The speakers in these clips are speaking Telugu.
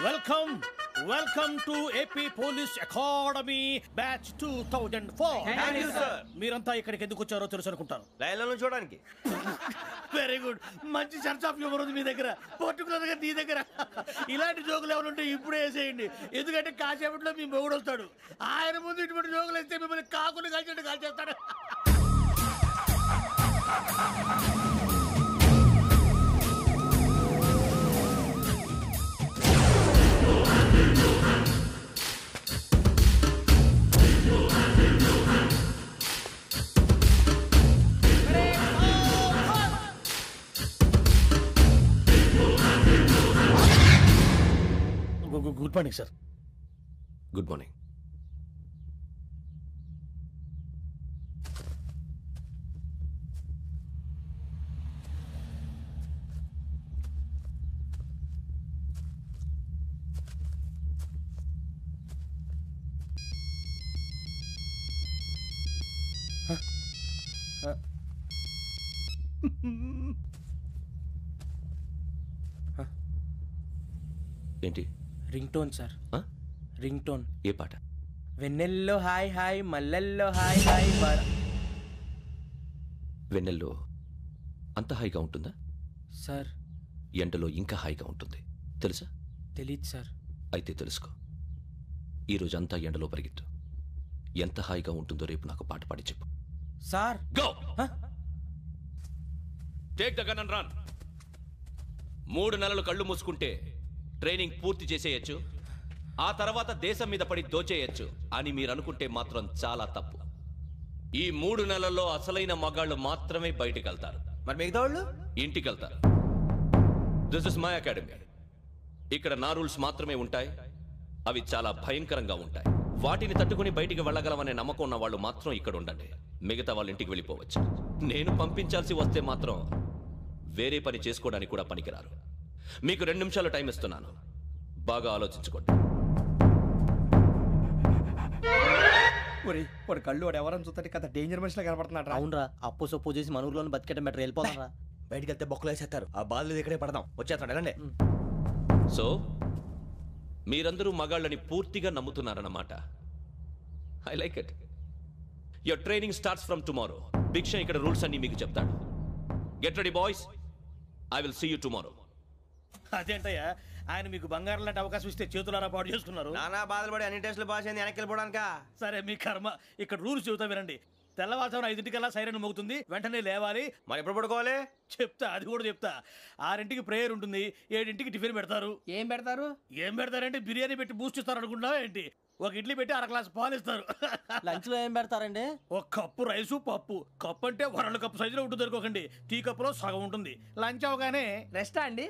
Welcome welcome to AP police academy batch 2004. మీరంతా ఇక్కడికి ఎందుకు వచ్చారో తెలుసు అనుకుంటాను. లైన్లను చూడడానికి. Very good. మంచి సెన్స్ ఆఫ్ హ్యూమర్ ఉంది మీ దగ్గర, పర్టికులర్ గా నీ దగ్గర. ఇలాంటి జోకులు ఏమైనా ఉంటే ఇప్పుడే వేసేయండి, ఎందుకంటే కాసేపట్లో మీ మొగుడు వస్తాడు. ఆయన ముందు ఇటువంటి జోకులు వేస్తే మిమ్మల్ని కాకులు కాల్చినట్టు కాల్చేస్తాడు. Good morning sir. Good morning. ఏంటి? Ring tone sir. Ring tone. ఏ పాట? వెన్నెల్లో హాయ్ హాయ్ మల్లెల్లో హాయ్ హాయ్. వెన్నెల్లో అంత హాయిగా ఉంటుందా సార్? ఎండలో ఇంకా హాయిగా ఉంటుంది తెలుసా? తెలీదు సార్. అయితే తెలుసుకో. ఈరోజు అంతా ఎండలో పరిగెత్తు. ఎంత హాయిగా ఉంటుందో రేపు నాకు పాట పాడి చెప్పు. Sir go. Take the gun and run. 3 నెలలు కళ్ళు మూసుకుంటే ట్రైనింగ్ పూర్తి చేసేయచ్చు, ఆ తర్వాత దేశం మీద పడి దోచేయచ్చు అని మీరు అనుకుంటే మాత్రం చాలా తప్పు. ఈ 3 నెలల్లో అసలైన మగాళ్ళు మాత్రమే బయటికి వెళ్తారు. మరి మిగతా వాళ్ళు ఇంటికి వెళ్తారు. This is my academy. ఇక్కడ నా రూల్స్ మాత్రమే ఉంటాయి. అవి చాలా భయంకరంగా ఉంటాయి. వాటిని తట్టుకుని బయటికి వెళ్ళగలమనే నమ్మకం ఉన్న వాళ్ళు మాత్రం ఇక్కడ ఉండండి. మిగతా వాళ్ళు ఇంటికి వెళ్ళిపోవచ్చు. నేను పంపించాల్సి వస్తే మాత్రం వేరే పని చేసుకోవడానికి కూడా పనికిరారు. మీకు 2 నిమిషాలు టైం ఇస్తున్నాను, బాగా ఆలోచించుకోండి. వాడు కళ్ళు వాడు ఎవరని చూస్తే కదా డేంజర్ మనిషిలో కనపడుతున్నాడు. అవునరా, అప్పు సొప్పు చేసి మన ఊర్లో బతికేట బెటర్. వెళ్ళిపోతారా? బయటికి వెళ్తే బొక్కలు వేసేస్తారు. ఆ బాధలు ఇక్కడే పడదాం. వచ్చేస్తాడు వెళ్ళండి. సో మీరందరూ మగాళ్ళని పూర్తిగా నమ్ముతున్నారన్నమాట. I like it. Your training starts from tomorrow. Bhiksha ఇక్కడ రూల్స్ అన్ని మీకు చెప్తాడు. Get ready boys, I will see you tomorrow. అదేంటయ్యా, ఆయన మీకు బంగారం లాంటి అవకాశం ఇస్తే చేతులారా పాటు చేసుకున్నారు. నానా బాధలు పడి అన్ని టెస్టులు పాస్ అయింది, వెనక్కి వెళ్ళిపోవడానికా? సరే మీ కర్మ. ఇక్కడ రూల్స్ చెబుతా వినండి. తెల్లవారుజామున 5 సైరన్ మోగుతుంది, వెంటనే లేవాలి. మరి ఎప్పుడు పడుకోవాలి? చెప్తా, అది కూడా చెప్తా. 6 ప్రేయర్ ఉంటుంది, 7 టిఫిన్ పెడతారు. ఏం పెడతారు? ఏం పెడతారంటే బిర్యానీ పెట్టి బూస్ట్ ఇస్తారు అనుకుంటున్నావా ఏంటి? ఒక ఇడ్లీ పెట్టి 1/2 గ్లాస్ పాలు ఇస్తారు. లంచ్ లో ఏం పెడతారండి? ఒక కప్పు రైసు పప్పు. కప్పు అంటే 1/2 కప్పు సైజులో ఉంటుంది అనుకోకండి. టీ కప్పులో సగం ఉంటుంది. లంచ్ అవగానే రెస్టా అండి?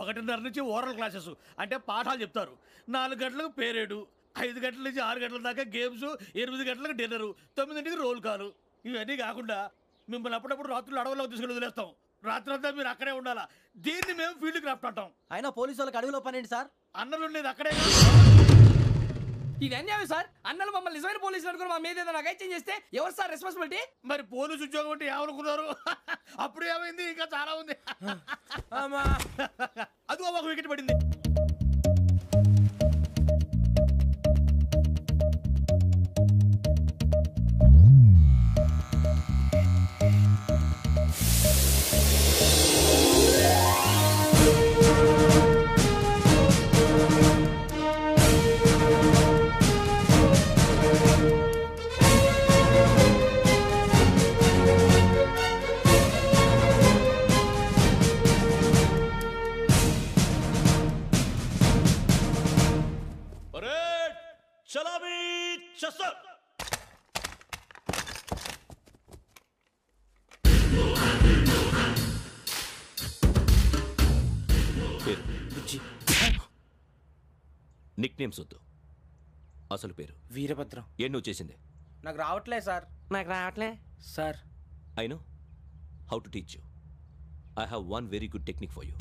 1:30 నుంచి ఓరల్ క్లాసెస్ అంటే పాఠాలు చెప్తారు. 4 గంటలకు పేరేడు, 5 గంటల నుంచి 6 గంటల దాకా గేమ్స్, 8 గంటలకు డిన్నరు, 9ంటికి రోల్ కాలు. ఇవన్నీ కాకుండా మిమ్మల్ని అప్పుడప్పుడు రాత్రులు అడవుల్లో తీసుకెళ్ళి వదిలేస్తాం. రాత్రంతా మీరు అక్కడే ఉండాలా. దీన్ని మేము ఫీల్డ్ క్రాఫ్ట్ అంటాం. అయినా పోలీసు వాళ్ళకి అడవిలో పని ఏంటి సార్? అన్నలు ఉండేది అక్కడే. ఇది అన్యాయం సార్. అన్నలు మమ్మల్ని నిజమైన పోలీసులు అనుకుని మా మీద ఏదైనా అగైత్యం చేస్తే ఎవరు సార్ రెస్పాన్సిబిలిటీ? మరి పోలీసు ఉద్యోగం అంటే ఏమనుకున్నారు? అప్పుడు ఏమైంది, ఇంకా చాలా ఉంది. అది ఒక వికెట్ పడింది. నిక్ నేమ్స్ వద్దు, అసలు పేరు. వీరభద్రం. ఏం నువ్వు చేసింది? నాకు రావట్లే సార్. నాకు రావట్లే sir. I know how to teach you. I have one very good technique for you.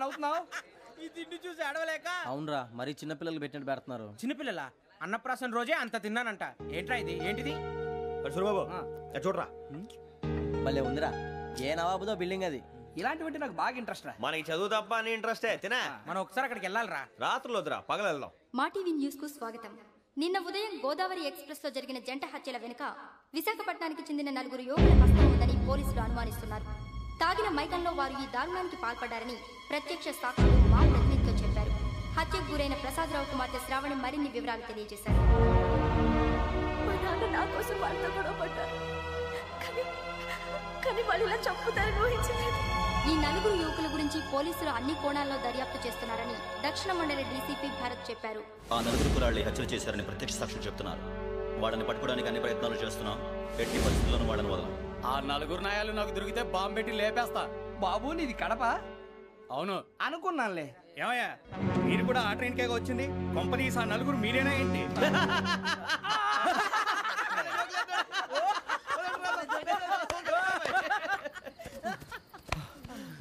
నవ్వుతున్నావు? ఈ తిండి చూసి అడవలేక అవునరా మరీ చిన్నపిల్లలు పెట్టినట్టు పెడుతున్నారు. చిన్నపిల్లల అన్నప్రాసన రోజే అంత తిన్నానంట. ఏంట్రా ఇది? ఏంటిది? సూరిబాబు చూడరా, భలే ఉందిరా. ఏ నవాబుదో బిల్డింగ్ అది. ఇలాంటివంటే నాకు బాగా ఇంట్రెస్ట్ రా. మనకి చదువు తప్ప అని ఇంట్రెస్టే తినా. మనం ఒకసారి అక్కడికి వెళ్ళాలిరా. రాత్రులు వద్దురా, పగలు వెళ్దాం. మా టీవీ న్యూస్ కు స్వాగతం. నిన్న ఉదయం గోదావరి ఎక్స్ప్రెస్ లో జరిగిన జంట హత్యల వెనుక విశాఖపట్నానికి చెందిన 4 యువకుల హస్తం ఉందని పోలీసులు అనుమానిస్తున్నారు. తాగిన మైకంలో వారు ఈ దారుణానికి పాల్పడ్డారని ప్రత్యక్ష సాక్షులు మా ప్రతినిధితో చెప్పారు. హత్యకు గురైన ప్రసాదరావు కుమార్తె శ్రావణి మరిన్ని వివరాలు తెలియజేశారు. మా నాన్న నా కోసం వాళ్ళతో గొడవ పడ్డారు, కానీ వాళ్ళు ఇలా చంపుతారని ఊహించలేదు. ఈ 4 యువకుల గురించి పోలీసులు అన్ని కోణాల్లో దర్యాప్తు చేస్తున్నారని దక్షిణ మండలి డీసీపీ భరత్ చెప్పారు. ఆ 4 కురాళ్ళు హత్యలు చేశారని ప్రత్యక్ష సాక్షులు చెప్తున్నారు. వాళ్ళని పట్టుకోవడానికి అన్ని ప్రయత్నాలు చేస్తున్నాం. ఎట్టి పరిస్థితుల్లోనూ వాళ్ళని వదలం. ఆ 4 నాయాలు నాకు దొరికితే బాంబు పెట్టి లేపేస్తా. బాబు నీది కడప? అవును అనుకున్నానులే. ఏమయ్యా, మీరు కూడా ఆ ట్రైన్ కేగా వచ్చింది? కంపెనీస్ ఆ 4 మీరేనా ఏంటి?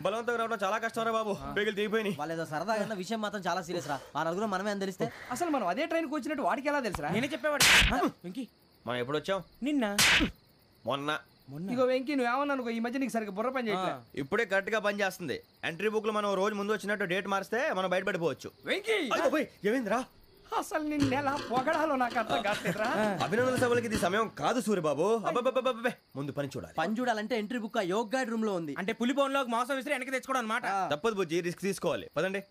బలవంతంగా రావడం చాలా కష్టం రా బాబు, పేగులు దిగిపోయినాయి. వాళ్ళు ఏదో సరదాగా అన్న విషయం మాత్రం చాలా సీరియస్ రా. ఆ నలుగురు మనమే అని తెలిస్తే అసలు మనం అదే ట్రైన్కి వచ్చినట్టు వాడికి ఎలా తెలుసురా? నేనే చెప్పేవాడు. వెంకీ, మనం ఎప్పుడు వచ్చాం? నిన్న మొన్న. ఇగో వెంకీ నువ్వేమన్నా అనుకో, ఈ మధ్య నీకు సరిగ్గా బుర్ర పని చేయట్లే. ఇప్పుడే కరెక్ట్ గా పని చేస్తుంది. ఎంట్రీ బుక్ లో మనం రోజు ముందు వచ్చినట్టు డేట్ మారిస్తే మనం బయటపడిపోవచ్చు. వెంకీ ఏమైందిరా? అసలు నిన్న ఎలా పొగడాలో నాకు అర్థం కాట్లేదురా. అభినందన సభలకి ఇది సమయం కాదు సూరిబాబు. అబ్బబ్బబ్బబ్బబ్బే, ముందు పని చూడాలి. పని చూడాలంటే ఎంట్రీ బుక్ ఆ యోగ్ గైడ్ రూమ్ లో ఉంది. అంటే పులి బోన్లోకి మాంసం విసిరి వెనక్కి తెచ్చుకోవడం అనమాట. తప్పదు బుజ్జి, రిస్క్ తీసుకోవాలి. పదండి.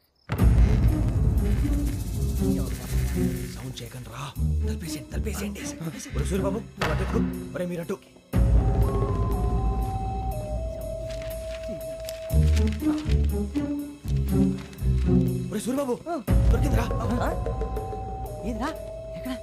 సౌండ్ చేయకండి రా. తలపేసేయండి. సూరిబాబు నువ్వు అటు ఎక్కు. ఒరే మీరు అటు. ఒరే సూరిబాబు దొరికిందిరా. ఏంద్రా ఎక్కడ?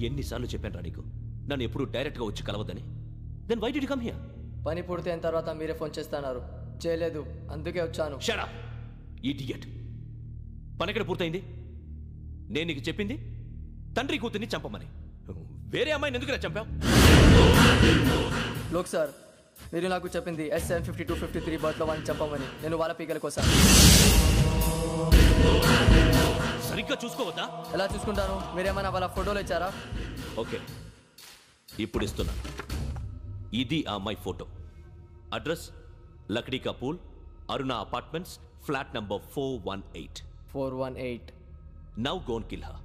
ఎన్నిసార్లు చెప్పాను రా నీకు, నన్ను ఎప్పుడు డైరెక్ట్ గా వచ్చి కలవద్దని. Then why did you come here? పని పూర్తయిన తర్వాత మీరే ఫోన్ చేస్తున్నారు. చేయలేదు, అందుకే వచ్చాను. Shut up idiot. పని ఎక్కడ పూర్తయింది? నేను నీకు చెప్పింది తండ్రి కూతుర్ని చంపమని. వేరే అమ్మాయిని ఎందుకు చంపావు? లోక్ సార్, మీరు నాకు చెప్పింది S75253 బర్త్లో వాడిని చంపమని. నేను వాళ్ళ పీకల కోసం. సరిగ్గా చూసుకోవద్దా? ఎలా చూసుకుంటాను? మీరేమైనా వాళ్ళ ఫోటోలు ఇచ్చారా? ఓకే, ఇప్పుడు ఇస్తున్నా. ఇది ఆ అమ్మాయి photo. Address Lakdi కపూల్, Aruna apartments, flat number 418. 418. Now go and kill her.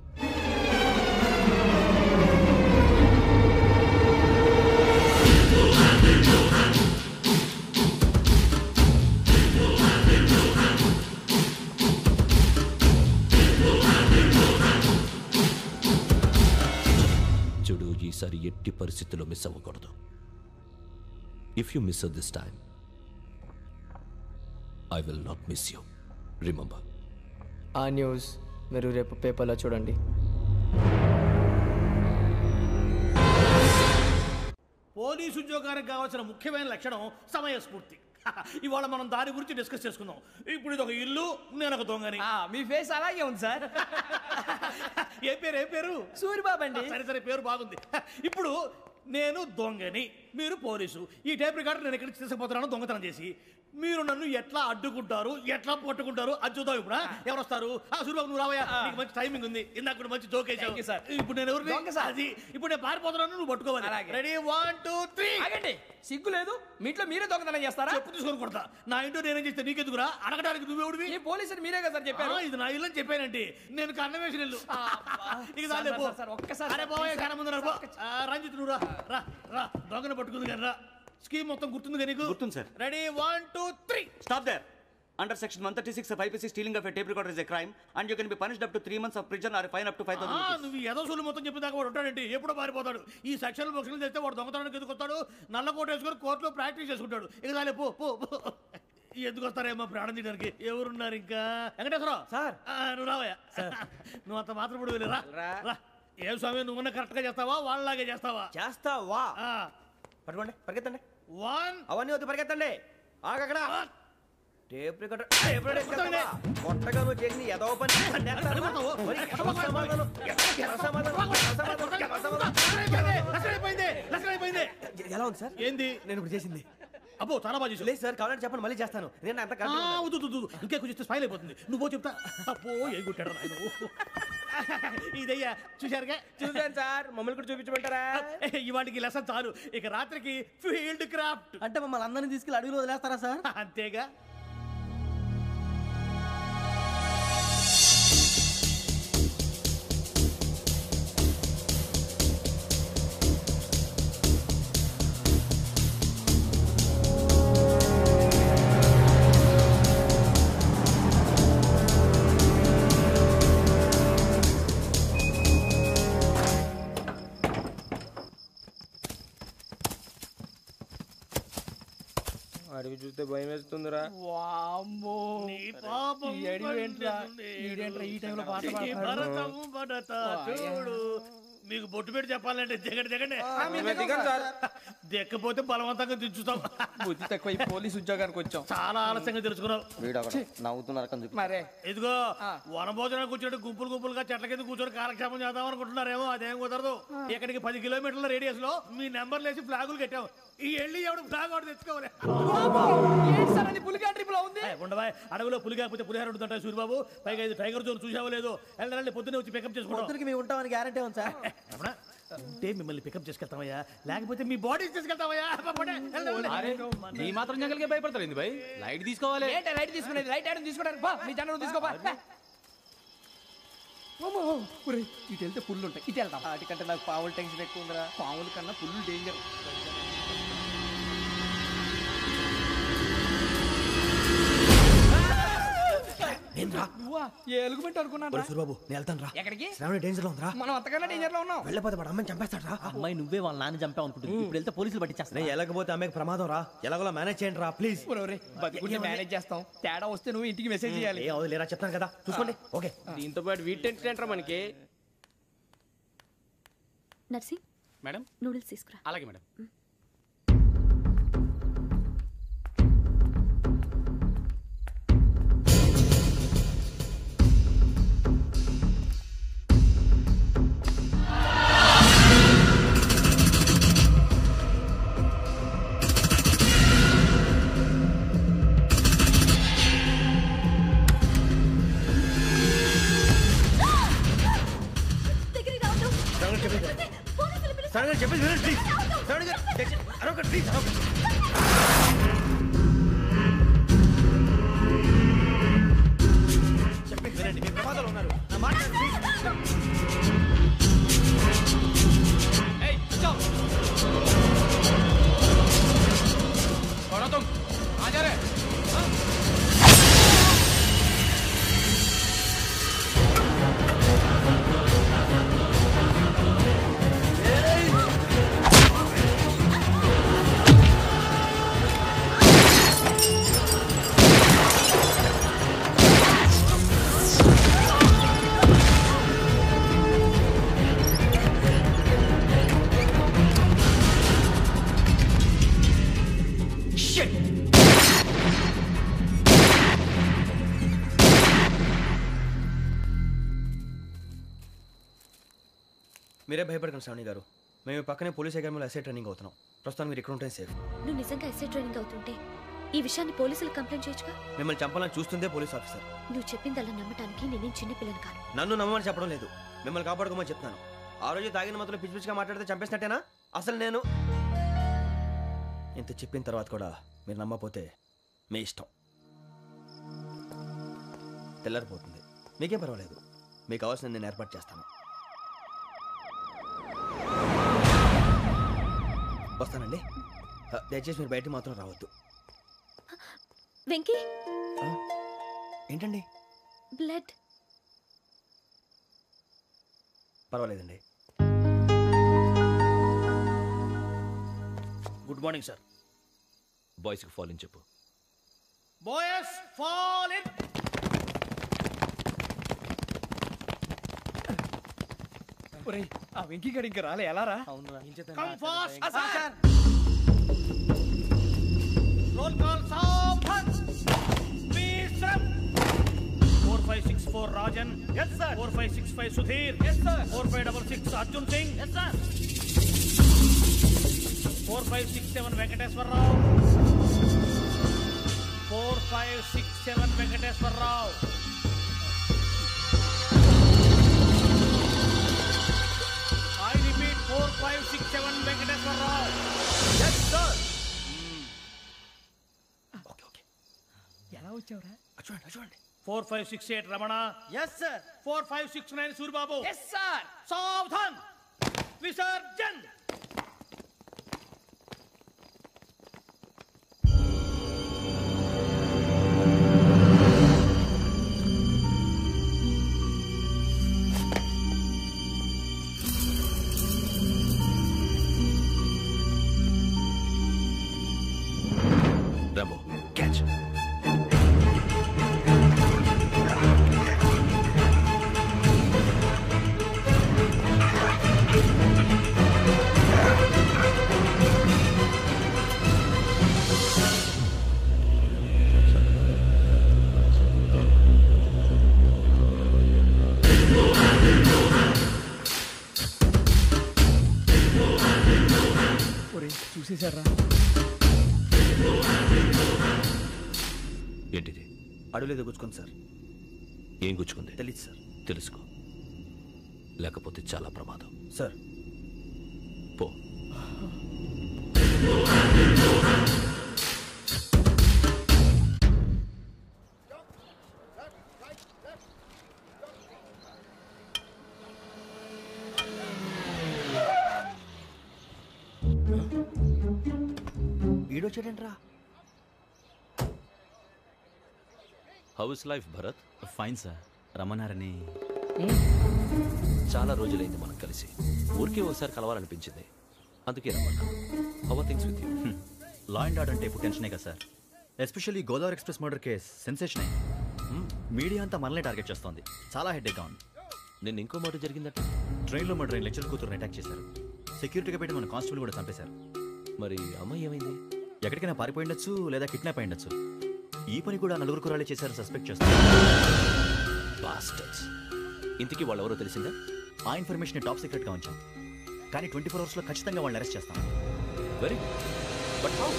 చూడు, ఈసారి ఎట్టి పరిస్థితుల్లో మిస్ అవ్వకూడదు. If you miss this time I will not miss you. Remember. ఆ న్యూస్ మీరు రేపు పేపర్లో చూడండి. పోలీసు ఉద్యోగానికి కావాల్సిన ముఖ్యమైన లక్షణం సమయస్ఫూర్తి. ఇవాళ మనం దాని గురించి డిస్కస్ చేసుకుందాం. ఇప్పుడు ఇది ఒక ఇల్లు, నేను ఒక దొంగని. మీ ఫేస్ అలాగే ఉంది సార్. ఏ పేరు? సూరిబాబు అండి. సరే పేరు బాగుంది. ఇప్పుడు నేను దొంగని, మీరు పోలీసు. ఈ టైప్ రికార్డు నేను ఎక్కడికి తీసుకుపోతున్నాను దొంగతనం చేసి. మీరు నన్ను ఎట్లా అడ్డుకుంటారు, ఎట్లా పట్టుకుంటారు అది చూద్దాం. ఇప్పుడు ఎవరు వస్తారు? సూరిబాబు నువ్వు రావయ్యా, నీకు మంచి టైమింగ్ ఉంది. ఇందాక కూడా మంచి జోక్ వేసావు సార్. ఇప్పుడు నేను ఎవరు? అది ఇప్పుడు నేను పారిపోతున్నాను, నువ్వు పట్టుకోవాలి. రెడీ 1 2 3. ఆగండి, సిగ్గు లేదు? మీ ఇంట్లో మీరే దొంగతనం చేస్తారా? చెప్పు తీసుకొని కొడతా. నా ఇంట్లో నేనేం చేస్తే నీకెందుకురా? అడగడానికి నువ్వెవడివి? ఈ పోలీసులు మీరే కదా సార్ చెప్పారు. ఇది నా ఇల్లు అని చెప్పానండి. నేను కన్నవేసిన ఇల్లు. ఒక్కసారి రంజిత్ నువ్వు రా దొంగను పట్టుకుంది కానీ రా. స్కీమ్ మొత్తం గుర్తుంది కానీ? గుర్తుంది sir. Ready 1 2 3. Stop there. Under section 136 of IPC, stealing of a tape recorder is a crime and you can be punished up to 3 months of prison or a fine up to 5,000 rupees. నువ్వు ఏదో సొల్లు మొత్తం చెప్పిన దాకా వాడు ఉంటాడండి. ఎప్పుడో పారిపోతాడు. ఈ సెక్షన్లు బొక్షన్లు చేస్తే వాడు దొంగతనానికి ఎదుకొస్తాడు. నల్ల కోట వేసుకొని కోర్టులో ప్రాక్టీస్ చేసుకుంటాడు. ఇక చాలే పో. ఎందుకు వస్తారేమో ప్రాణం తీయడానికి ఎవరున్నారు ఇంకా వెంకటేశ్వరరావు సార్. నువ్వు రావయ్యా నువ్వు అంత మాత్రం ఇప్పుడు వెళ్ళి రా ఏం స్వామి నువ్వున్న కరెక్ట్ గా చేస్తావా వాళ్ళలాగే చేస్తావా చేస్తావా పట్టుకోండి పరిగెత్తండి 1 అవన్నీ వద్దు పరిగెత్తండి ఆగక్కడ టేప్ రికార్డర్ కొట్టగా నువ్వు చేసి ఏదో పని ఎలా ఉంది సార్ ఏంది నేను ఇప్పుడు చేసింది అబ్బో చాలా బాగా చేసావు. లేదు సార్ కావాలంటే చెప్పండి మళ్ళీ చేస్తాను నేను అంత ఇంకే కొంచెం స్మైల్ అయిపోతుంది నువ్వు చెప్తా అబ్బో ఏ కొట్టాడు నాయన ఇదయ్యా చూశారుగా చూసాను సార్ మమ్మల్ని కూడా చూపించమంటారా ఇవాటికి లెసన్ చాలు ఇక రాత్రికి ఫీల్డ్ క్రాఫ్ట్ అంటే మమ్మల్ని అందరినీ తీసుకెళ్ళి అడుగులు వదిలేస్తారా సార్? అంతేగా అడిగి చూస్తే భయం వేస్తుందిరా వామ్మో నీ పాపం ఈ అడివి ఏంట్రా? ఈడేంట్రా ఈ టైంలో పాట పాడతాడు? భరతము భరత చూడు మీకు బొట్టు పెట్టి చెప్పాలంటే దిగండి దిగండి దిక్కపోతే బలవంతంగా దించుతాం బుద్ధి తక్కువ ఈ పోలీస్ ఉద్యోగానికి వచ్చాం. చాలా ఆలస్యంగా తెలుసుకున్నావు వీడు ఒకడు నవ్వుతున్నారు కని మరే ఇదిగో వనభోజనానికి కూర్చోటి గుంపులు గుంపులుగా చెట్ల కింద కూర్చొని కాలక్షేపం చేద్దాం అనుకుంటున్నారేమో అదేం కుదరదు ఇక్కడికి 10 కిలోమీటర్ల రేడియస్ లో మీ నెంబర్ లేసి ఫ్లాగులు కట్టాము ఈ వెళ్ళి ఎవడు ఫ్లాగ్ ఒకటి తెచ్చుకోవాలి పులిగా ట్రిప్ లో ఉంది ఉండవా అడవిలో పులి కాకపోతే పులిహార ఉంటుంటాయి సూర్యబాబు పైగా ఇది టైగర్ జోన్ చూసావో లేదో వెళ్ళాలంటే పొద్దున్నే వచ్చి పికప్ చేసుకుంటాం మేము ఉంటామని గ్యారంటీ ఉంది సార్. అంటే మిమ్మల్ని పికప్ చేసుకెళ్తామయ్యా లేకపోతే మీ బాడీ తీసుకెళ్తామయ్యా ఈ మాత్రం జంగల్కే భయపడతారు ఏంది భయ్ లైట్ తీసుకోవాలి ఏంటి రైట్ తీసుకునేది రైట్ హ్యాండ్ తీసుకోవడానికి బా మీ జనరల్ తీసుకోబా ఇటు వెళ్తే పుల్లు ఉంటాయి ఇటు వెళ్తాం వాటికంటే నాకు పావులు టెన్షన్ ఎక్కువ ఉందిరా. పాముల కన్నా పుల్లు డేంజర్ ఎలుగుబెట్టి అనుకున్నాను సూరిబాబు నేను వెళ్తాను రా ఎక్కడికి శ్రావణి డేంజర్ లో ఉందిరా మనం అంతకన్నా డేంజర్ లో ఉన్నాం వెళ్ళపోతే వాడు అమ్మని చంపేస్తాడు రా అమ్మాయి నువ్వే వాళ్ళ నాన్న చంపావు అనుకుంటుంది ఇప్పుడు వెళ్తే పోలీసులు పట్టించేస్తా. నేను వెళ్ళకపోతే అమ్మకి ప్రమాదం రా ఎలాగోలా మేనేజ్ చేయండి రా ప్లీజ్ బతికుంటే మేనేజ్ చేస్తాం తేడా వస్తే నువ్వు ఇంటికి మెసేజ్ చేయాలి ఏ అవదు లేరా చెప్తాను కదా చూసుకోండి ఓకే దీంతో పాటు వీటి టెన్షన్ ఏంట్రా మనకి నర్సి మేడం నూడిల్స్ తీసుకురా. అలాగే మేడం చెప్పేసి వినండి ప్లీజ్ శ్రావణి గారు అరొకటి ప్లీజ్ చెప్పేసి వినండి మీ ప్రమాదాలు ఉన్నారు నా మాట మీరే భయపడకండి శ్రావణి గారు మేము పక్కనే పోలీస్ అకాడమీలో ఎస్ఐ ట్రైనింగ్ అవుతున్నాం ప్రస్తుతం మీరు ఇక్కడ ఉంటే సేఫ్ నువ్వు నిజంగా ఎస్ఐ ట్రైనింగ్ అవుతుంటే ఈ విషయాన్ని పోలీసులకు కంప్లైంట్ చేయొచ్చుగా. మిమ్మల్ని చంపాలని చూస్తుందే పోలీస్ ఆఫీసర్ నువ్వు చెప్పిందల్లా నమ్మటానికి నేనేం చిన్న పిల్లని కాను. నన్ను నమ్మమని చెప్పడం లేదు మిమ్మల్ని కాపాడుకోమని చెప్తాను ఆ రోజు తాగిన మాత్రం పిచ్చి పిచ్చిగా మాట్లాడితే చంపేసినట్టేనా అసలు నేను ఇంత చెప్పిన తర్వాత కూడా మీరు నమ్మపోతే మీ ఇష్టం తెల్లారిపోతుంది మీకేం పర్వాలేదు మీకు కావాల్సిన నేను ఏర్పాటు చేస్తాను వస్తానండి దయచేసి మీరు బయట మాత్రం రావద్దు వెంకీ ఏంటండి బ్లడ్ పర్వాలేదండి గుడ్ మార్నింగ్ సార్ బాయ్స్కి ఫాలోని చెప్పు బాయ్స్ ఫాల్ ఇన్. ఒరేయ్ ఆ వెంకీ గడి ఇంకా రాలే ఎలా రా? Come fast sir. Roll call సావధాన్. విశ్రమ్. 4564 Rajan. yes sir. 4565 Sudheer. yes sir. 4566 Arjun Singh. yes sir. 4567 Venkateswararao. 4567 Venkateswararao. I repeat 4567 Venkateswararao. yes sir. Okay ఎలా వచ్చావురా? చూడండి 4568 Ramana. Yes sir. 4569 Suribabu. Yes sir. సావధాన్. విసర్జన్. Rambo, catch. ఒరేయ్ చూసేశారా? ఏంటిది? అడుగులేదు గుచ్చుకోండి సార్. ఏం గుచ్చుకుంది? తెలీదు సార్. తెలుసుకో, లేకపోతే చాలా ప్రమాదం. సార్ పో. ఈడొచ్చాడంట్రా. How is life Bharat? Fine sir. రమ్మన్నారని. చాలా రోజులైంది మనం కలిసి. ఊరికే ఒకసారి కలవాలనిపించింది, అందుకే రమ్మన్నా. How are things with you? Law and order అంటే ఇప్పుడు టెన్షనే కదా sir. Especially Godavari express murder case sensation అయింది. మీడియా అంతా మనల్ని టార్గెట్ చేస్తోంది. చాలా హెడ్ఏక్గా ఉంది. నిన్న ఇంకో మాట జరిగిందట. ట్రైన్లో మా ట్రైన్ లెక్చర్ కూతురుని అటాక్ చేశారు. సెక్యూరిటీగా పెట్టి మన కానిస్టేబుల్ కూడా చంపేశారు. మరి అమ్మాయి ఏమైంది? ఎక్కడికైనా పారిపోయి ఉండొచ్చు, లేదా కిడ్నాప్ అయి ఉండొచ్చు. ఈ పని కూడా నలుగురు కురాలే చేశారు సస్పెక్ట్ చేస్తారు. బాస్టర్స్. ఇంతకీ వాళ్ళు ఎవరో తెలిసిందా? ఆ ఇన్ఫర్మేషన్ టాప్ సీక్రెట్గా ఉంచాం, కానీ 24 అవర్స్లో ఖచ్చితంగా వాళ్ళని అరెస్ట్ చేస్తాం. Very but how?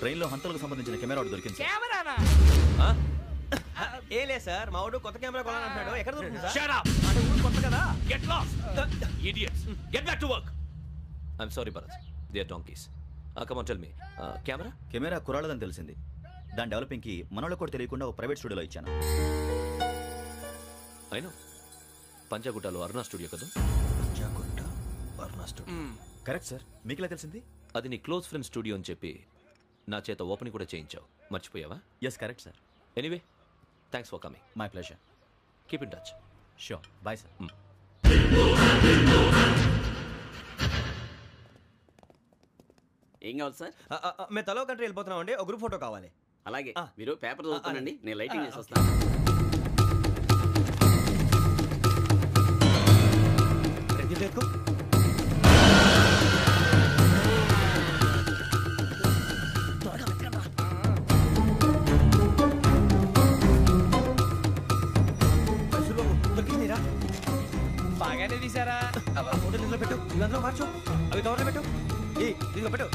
ట్రైన్లో హంతలకు సంబంధించిన కెమెరా ఒకటి దొరికింది సార్. కెమెరానా? ఏ లే సార్, మా వాడు కొత్త కెమెరా కొనాలంటున్నాడు. ఎక్కడ దొరుకుతుంది సార్? Shut up! అంటే ఊరు కొత్త కదా. Get lost! Idiots! Get back to work! I'm sorry, Bharat. They are donkeys. Come on, tell me. Camera? Camera కురాలదని తెలిసింది. దాని డెవలపింగ్కి మనోళ్ళకి కూడా తెలియకుండా ఒక ప్రైవేట్ స్టూడియోలో ఇచ్చాను. I know. పంజాగుట్టలో అరుణా స్టూడియో కదా? Panjagutta Aruna studio. Correct sir. మీకు ఎలా తెలిసింది? అది నీ క్లోజ్ ఫ్రెండ్ స్టూడియో అని చెప్పి నా చేత ఓపెనింగ్ కూడా చేయించావు. మర్చిపోయావా? Yes correct sir. Anyway, thanks for coming. My pleasure. Keep in touch. Sure. Bye sir. ఏం కావాలి సార్? మేము తలో కంట్రీ వెళ్ళిపోతున్నాం అండి. ఒక గ్రూప్ ఫోటో కావాలి. అలాగే, మీరు పేపర్ చదువుతానండి, నేను లైటింగ్ చేసి వస్తాను. బాగానే తీసారా? ఫోటో ఇందులో పెట్టు, ఇవి అందులో మార్చు, అవి కవర్లో పెట్టు. ఇదిగో పెట్టు.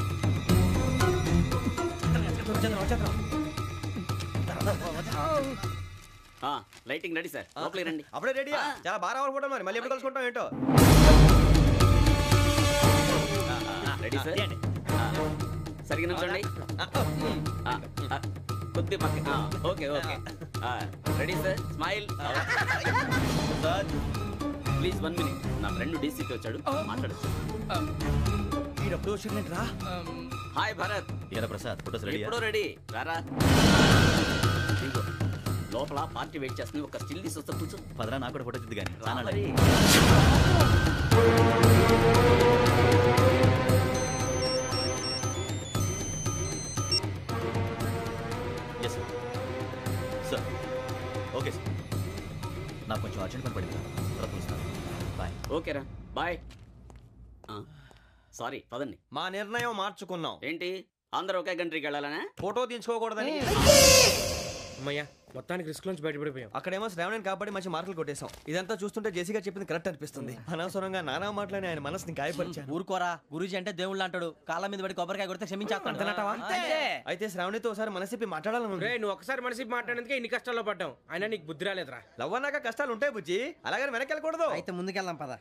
లైటింగ్ రెడీ సార్, లోపలికి రండి. అప్పుడే రెడీయా? చాలా బాగా రావాలి ఫోటో. మరి మళ్ళీ ఎప్పుడు కలుసుకుంటాం ఏంటో. Ready sir. సరిగ్గా నిల్చోండి. కొద్ది పక్క. Okay okay. Ready sir. Smile. Please 1 minute. నా ఫ్రెండ్ డీసీకి వచ్చాడు, మాట్లాడచ్చు. ఈడప్పుడు వచ్చిందంటరా. హాయ్ భరత్. ఏరా ప్రసాద్, ఫోటోస్ రెడీ? ఎప్పుడో రెడీ. రారా. లోపల పార్టీ వెయిట్ చేస్తుంది, ఒక స్టిల్ తీసి వస్తా, కూర్చో. పదరా, నాకు కూడా ఫోటో తిద్ది కానీ. ఎస్ సార్ ఓకే సార్ నాకు కొంచెం అర్జెంట్ పని పడింది తర్వాత పిలుస్తాను బాయ్ ఓకేరా బాయ్. సారీ పదండి. మా నిర్ణయం మార్చుకున్నాం. ఏంటి అందరూ ఒకే కంట్రీకి వెళ్ళాలనే? ఫోటో తీసుకోకూడదని. అమ్మయ్యా మొత్తానికి రిస్క్ నుంచి బయటపడిపోయాం. అక్కడేమో శ్రావణిని కాబట్టి మంచి మార్కులు కొట్టేశాం. ఇదంతా చూస్తుంటే జేసీగా చెప్పింది కరెక్ట్ అనిపిస్తుంది. అనవసరంగా నానా మాటలని ఆయన మనసుని గాయపరిచారు. ఊరుకోరా, గురూజీ అంటే దేవుళ్ళు అంటాడు. కాళ్ళ మీద పడి కొబ్బరికాయ కొడితే క్షమించేస్తాను. అయితే శ్రావణితో ఒకసారి మనసిప్పి మాట్లాడాలను. నువ్వు ఒకసారి మనసి మాట్లాడేందుకే ఇన్ని కష్టాల్లో పడ్డాం. అయినా నీకు బుద్ధి రాలేదురా. లవ్ అన్నాక కష్టాలు ఉంటాయి బుజ్జి, అలాగని వెనక్కి వెళ్ళకూడదు. అయితే ముందుకెళ్దాం పద.